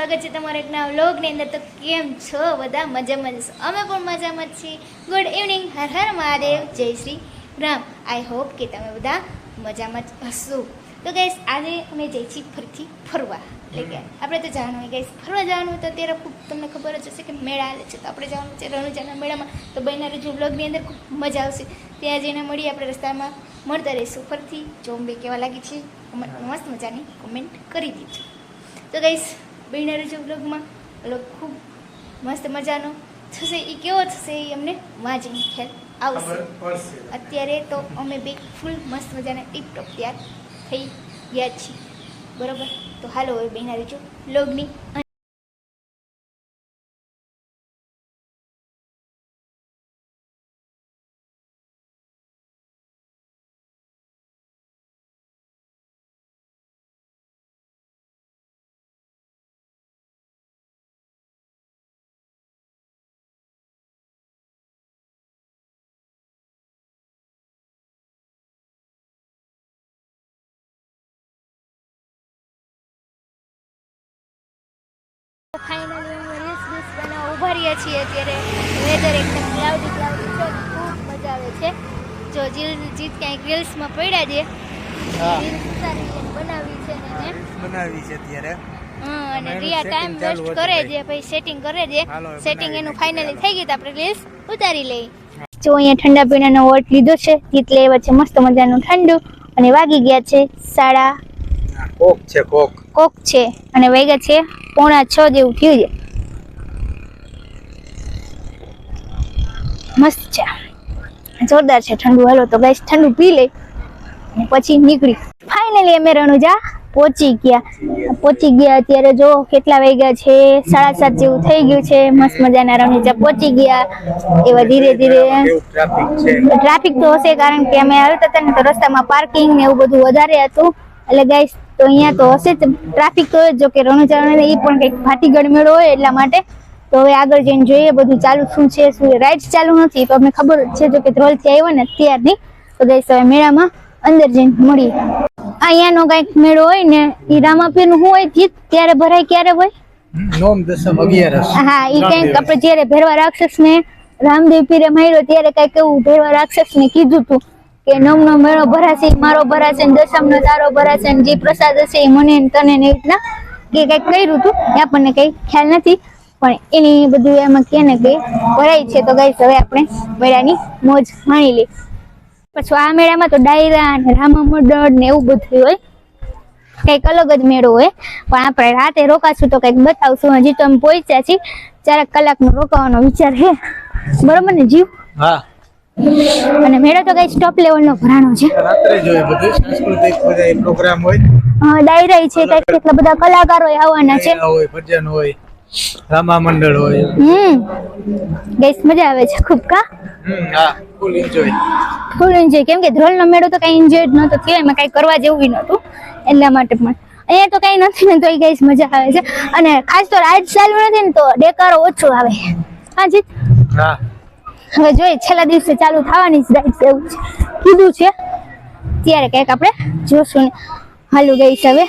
સ્વાગત છે તમારા એક નવા વ્લોગની અંદર। તો કેમ છો બધા? મજામાં જ છો? અમે પણ મજામાં જ છીએ। ગુડ ઇવનિંગ, હર હર મહાદેવ, જય શ્રી રામ। આઈ હોપ કે તમે બધા મજામાં જ હશો। તો ગાઈસ આજે અમે જઈએ છીએ ફરીથી ફરવા, એટલે કે આપણે તો જવાનું હોય ગાઈસ ફરવા જવાનું। તો અત્યારે ખૂબ તમને ખબર જ હશે કે મેળા આવે છે, તો આપણે જવાનું છે રણુજાના મેળામાં। તો બહેના રજૂ વ્લોગની અંદર ખૂબ મજા આવશે। ત્યાં જઈને મળીએ, આપણે રસ્તામાં મળતા રહીશું ફરીથી। જો બે કેવા લાગી છે મસ્ત મજાની કોમેન્ટ કરી દીજો। તો ગાઈસ બહેના રજૂ વ્લોગમાં ખૂબ મસ્ત મજાનો થશે। એ કેવો થશે એ અમને વાંચીને ખ્યાલ આવશે। અત્યારે તો અમે બે ફૂલ મસ્ત મજાના ટીપટોપ તૈયાર થઈ ગયા છીએ, બરાબર? તો હાલો હવે બહેના રજૂ વ્લોગની ફાઇનલી અમે રીલ્સ બનાવવા ઊભા રહ્યા છીએ। અત્યારે વેધર એકદમ ક્લાઉડી છે, ખૂબ મજા આવે છે। જો જીત ક્યાંક રીલ્સમાં પડ્યા છે, રીલ્સ ઉતારી બનાવી છે ને બનાવી છે અત્યારે। અને રિયા ટાઈમ વેસ્ટ કરે છે, પછી સેટિંગ કરે છે। સેટિંગ એનું ફાઇનલી થઈ ગયું તો આપણે રીલ્સ ઉતારી લઈ। જો અહીંયા ઠંડા પીણાનો વોટ લીધો છે, જીત લેવા છે મસ્ત મજાનું ઠંડુ, અને વાગી ગયા છે 5:30 કોક છે, અને વાગ્યા છે 5:45 જેવું થયું છે। મસ્ત છે, જોરદાર છે ઠંડુ। હાલો તો ગાઈસ ઠંડુ પી લે અને પછી નીકળી। ફાઇનલી અમે રણુજા પહોંચી ગયા। અત્યારે જો કેટલા વાગ્યા છે, 7:30 જેવું થઈ ગયું છે। મસ્ત મજાના રણુજા પહોંચી ગયા। એવા ધીરે ધીરે ટ્રાફિક તો હશે, કારણ કે અમે આવતા હતા ને તો રસ્તામાં પાર્કિંગ ને એવું બધું વધારે હતું, એટલે ગાઈસ તો અહીંયા તો હશે જ ટ્રાફિક। તો જો કે રણુજા એ પણ કંઈક ભાટીગઢ મેળો હોય એટલા માટે। તો હવે આગળ જઈને જોઈએ બધું ચાલુ શું છે, શું રાઇડ્સ ચાલુ નથી, તો અમને ખબર છે જો કે ધ્રોલથી આવ્યો ને ત્યારની। તો ગાઈસ હવે મેળામાં અંદર જઈને મળીએ। અહીંયાનો કંઈક મેળો હોય ને, એ રામાપીરનું શું હોય જીત, ત્યારે ભરાય ક્યારે હોય? નોમ દસમ 11. હા, એ કંઈક આપણે જ્યારે ભેરવા રાક્ષસને રામદેવ પીરે માર્યો ત્યારે કંઈક એવું ભેરવા રાક્ષસને કીધું હતું કે નવનો મેળો ભરાશે, મારો ભરાશે, દસમનો તારો ભરાશે, જે પ્રસાદ હશે એ મને ને તને ને રીતના કે કંઈક કર્યું હતું, એ આપણને કંઈ ખ્યાલ નથી, પણ એની બધું એમાં કે ને કંઈ ભરાય છે। તો ગાઈસ હવે આપણે મેળાની મોજ માણી લઈએ। પછી આ મેળામાં તો ડાયરા ને રામા મંડળ ને એવું બધું હોય, કંઈક અલગ જ મેળો હોય। પણ આપણે રાતે રોકાશું તો કંઈક બતાવશું। હજી તો અમે પહોંચ્યા છીએ, 4 કલાકનો રોકાવાનો વિચાર છે, બરોબર ને જીવ? હા, અને મેળો તો કઈ સ્ટોપ લેવલનો ભરાણો છે। રાત્રે જોઈએ બધું સાંસ્કૃતિક બધા પ્રોગ્રામ હોય, ડાયરા છે, કંઈક કેટલા બધા કલાકારો આવવાના છે, હોય ભજન હોય, રામા મંડળ હોય। ગાઈસ મજા આવે છે ખૂબ, કા? હા, ફૂલ એન્જોય। કેમ કે ધ્રોલનો મેળો તો કઈ એન્જોય જ નતો થયો, એમાં કઈ કરવા જેવું નતું, એટલા માટે પણ અહીંયા તો કઈ નથી ને, તો એ ગાઈસ મજા આવે છે। અને ખાસ તો રાઈડ ચાલુ નથી ને તો ડેકારો ઓછો આવે। હા જીત? હા, હવે જોઈએ છેલ્લા દિવસે ચાલુ થવાની જ રાઈડ એવું છે કીધું છે, ત્યારે કંઈક આપણે જોશું। હાલું ગઈશ હવે।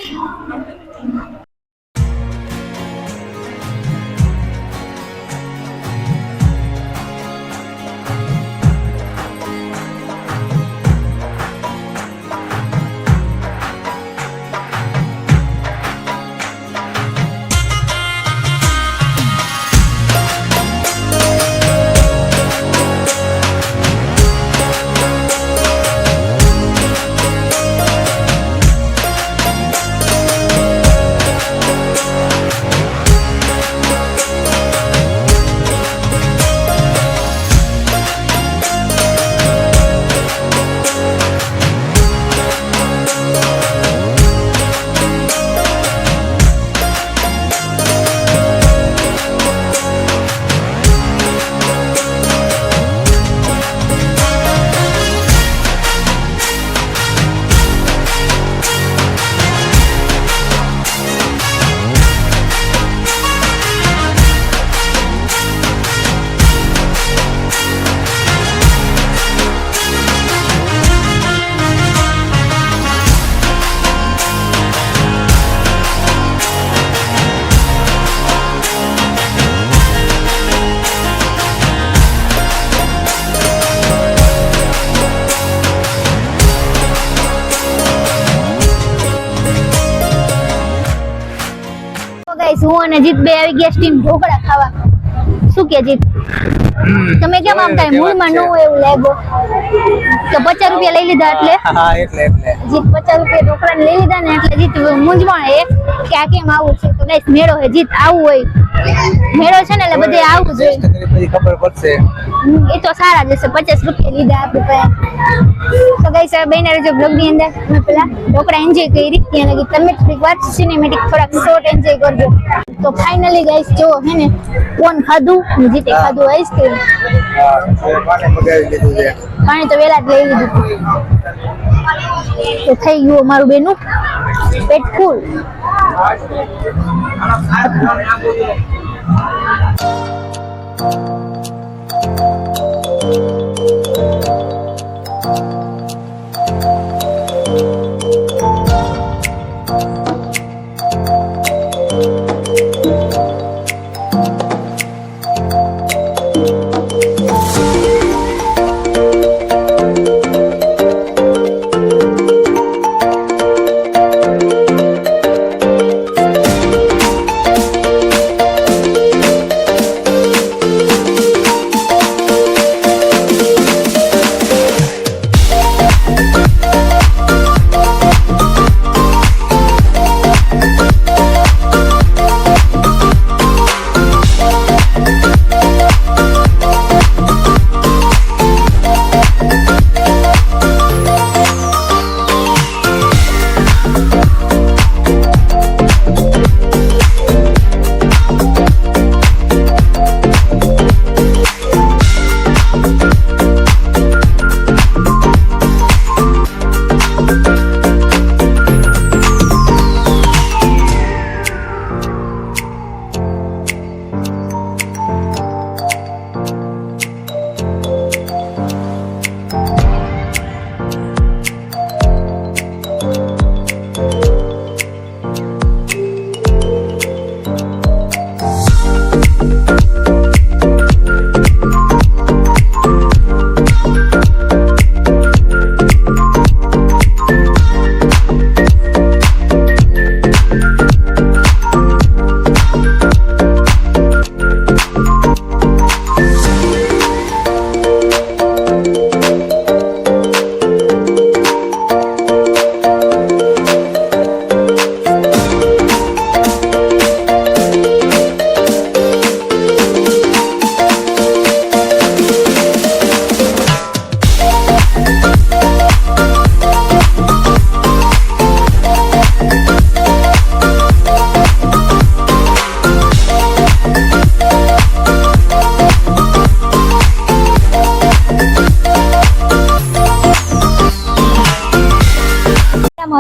હું અને જીત બે આવી ગયા સ્ટીમ ઢોકળા ખાવા. શું કે જીત? તમે કેમ આમ કાંઈ મૂળમાં ન હોય એવું લાગ્યો? તો 50 રૂપિયા લઈ લીધા એટલે હા એટલે જીત 50 રૂપિયા ઢોકળા લઈ લીધા ને એટલે જીત મૂંઝવણ એ કે આ કેમ આવું છે. તો ગાઈસ મેળો હે જીત આવું હોય. મેળો છે ને એટલે બધે આવું જોઈએ. પછી ખબર પડશે. એ તો સારા જશે. 50 રૂપિયા લીધા આપણે પાસે. તો ગાઈસ આ બેનર જો બ્લોગ ની અંદર અમે પેલા ઢોકળા એન્જોય કરી ત્યાં લગી તમે થોડીક વાર સિનેમેટિક થોડાક શોર્ટ એન્જોય કરજો. તો ફાઇનલી ગાઈસ જો હે ને કોણ ખાધું ને જીતે ખાધું આઈસ્ક્રીમ. પાણી મગાવી લીધું છે. પાણી તો વેલા જ લઈ લીધું. તો થઈ ગયું અમારું બેનું પેટ ફૂલ.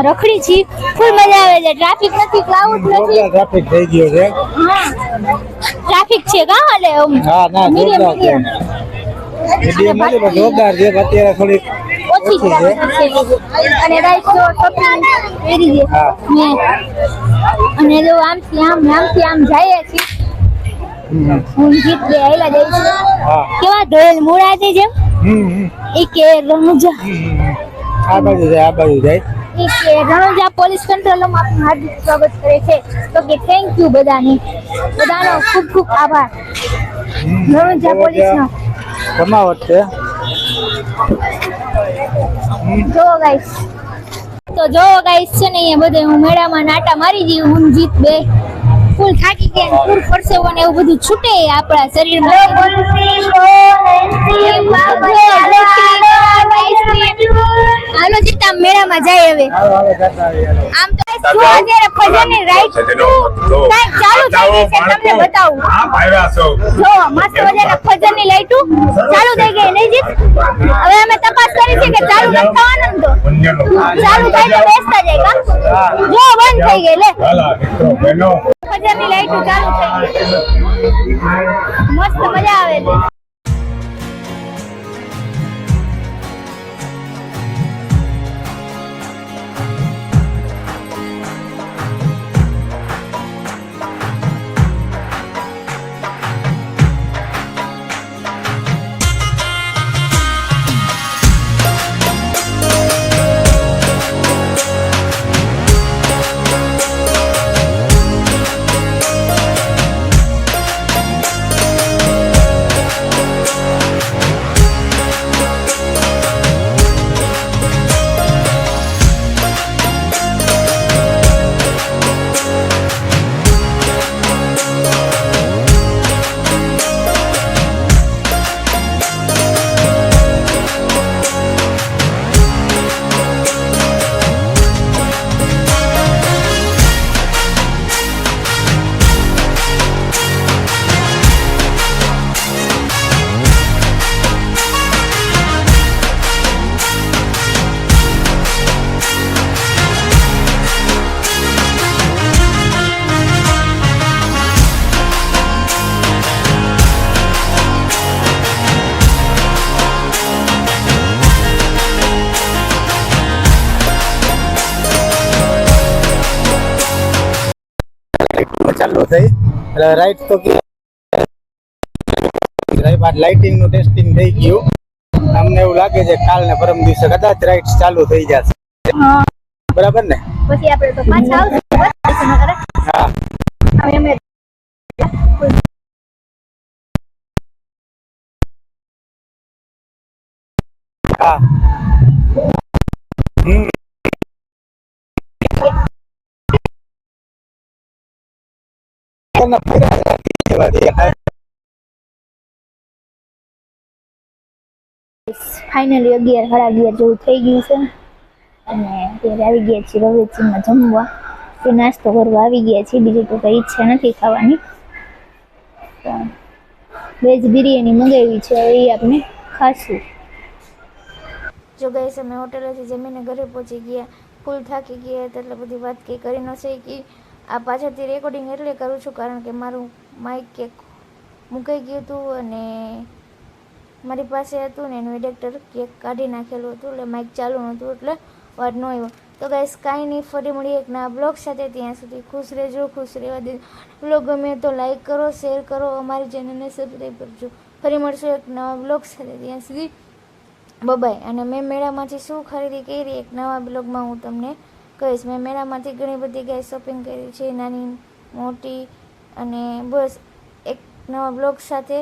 રખડી છી ફૂલ મજા આવે છે. ટ્રાફિક નથી ક્લાઉડ નથી. ટ્રાફિક થઈ ગયો છે. હા ટ્રાફિક છે કા એટલે હા ના જોરદાર છે. મીડિયમ નથી પણ જોરદાર છે. અત્યારે થોડી ઓછી ટ્રાફિક છે અને રાઈટ જો શોપિંગ કરી દે હા. ને અને જો આમથી આમ જાય છે. હું જીત બે આયલા જઈ છે. હા કેવા ધોયેલ મૂળા છે જેમ ઈ કે રણુજા આ બાજુ જાય ઈ કે રણુજા પોલીસ કંટ્રોલમાં આપનું હાર્દિક સ્વાગત કરે છે. તો કે થેન્ક યુ બધાનો ખૂબ ખૂબ આભાર. રણુજા પોલીસનો કમાવટ છે. જો ગાઈસ છે ને અહીંયા બધે હું મેળામાં નાટા મારી દઉં હું જીત બે ફૂલ થાકી ગયા ફૂલ પરસેવો ને એવું બધું છૂટે આપણા શરીરમાં. હાલો જીત આમ મેળામાં જાય હવે. આમ તો અત્યારે ભજનની રાઈટ કાંઈક ચાલુ થઈ ગઈ છે તમને બતાવું. જો મસ્ત મજાના ભજનની લાઈટો ચાલુ થઈ ગઈ નહીં જીત? હવે અમે તપાસ કરી છે કે ચાલુ નથી થવાનું ને તો ચાલુ થાય તો બેસતા જાય કા? જો બંધ થઈ ગઈ લે ભજનની લાઈટો ચાલુ થઈ ગઈ. મસ્ત મજા આવે છે. ચાલુ થઈ એટલે રાઈટ તો લાઇટિંગ નું ટેસ્ટિંગ થઈ ગયું. અમને એવું લાગે છે કાલ ને પરમ દિવસે કદાચ રાઇડ્સ ચાલુ થઈ જશે. બરાબર ને? પછી આપણે તો પાછા આવશું હા અમે હા ફાઇનલી 11 સાડા 11 જેવું થઈ ગયું છે અને અત્યારે આવી ગયા છીએ રવેચીમાં જમવા. તો નાસ્તો કરવા આવી ગયા છીએ, બીજું તો કંઈ ઈચ્છા નથી ખાવાની. વેજ બિરયાની મંગાવી છે, હવે એ આપણે ખાશું. જો ગાઈસ અમે હોટેલેથી જમીને ઘરે પહોંચી ગયા, ફૂલ થાકી ગયા હતા એટલે બધી વાત કંઈ કરી ન શકી. આ પાછળથી રેકોર્ડિંગ એટલે કરું છું કારણ કે મારું માઇક કે મુકાઈ ગયું હતું અને મારી પાસે હતું ને એનું એડેપ્ટર કેક કાઢી નાખેલું હતું એટલે માઇક ચાલુ નહોતું એટલે વાત ન આવ્યો. તો ગાઈસ કાંઈ નહીં, ફરી મળીએ એક નવા બ્લોગ સાથે. ત્યાં સુધી ખુશ રહેજો, ખુશ રહેવા દે. બ્લોગ ગમે તો લાઈક કરો, શેર કરો, અમારી ચેનલને સબસ્ક્રાઈબ કરજો. ફરી મળશું એક નવા બ્લોગ સાથે. ત્યાં સુધી બાય. અને મેં મેળામાંથી શું ખરીદી કરી એક નવા બ્લોગમાં હું તમને કહીશ. મેં મેળામાંથી ઘણી બધી ગાય શોપિંગ કરી છે, નાની મોટી, અને બસ એક નવા બ્લોગ સાથે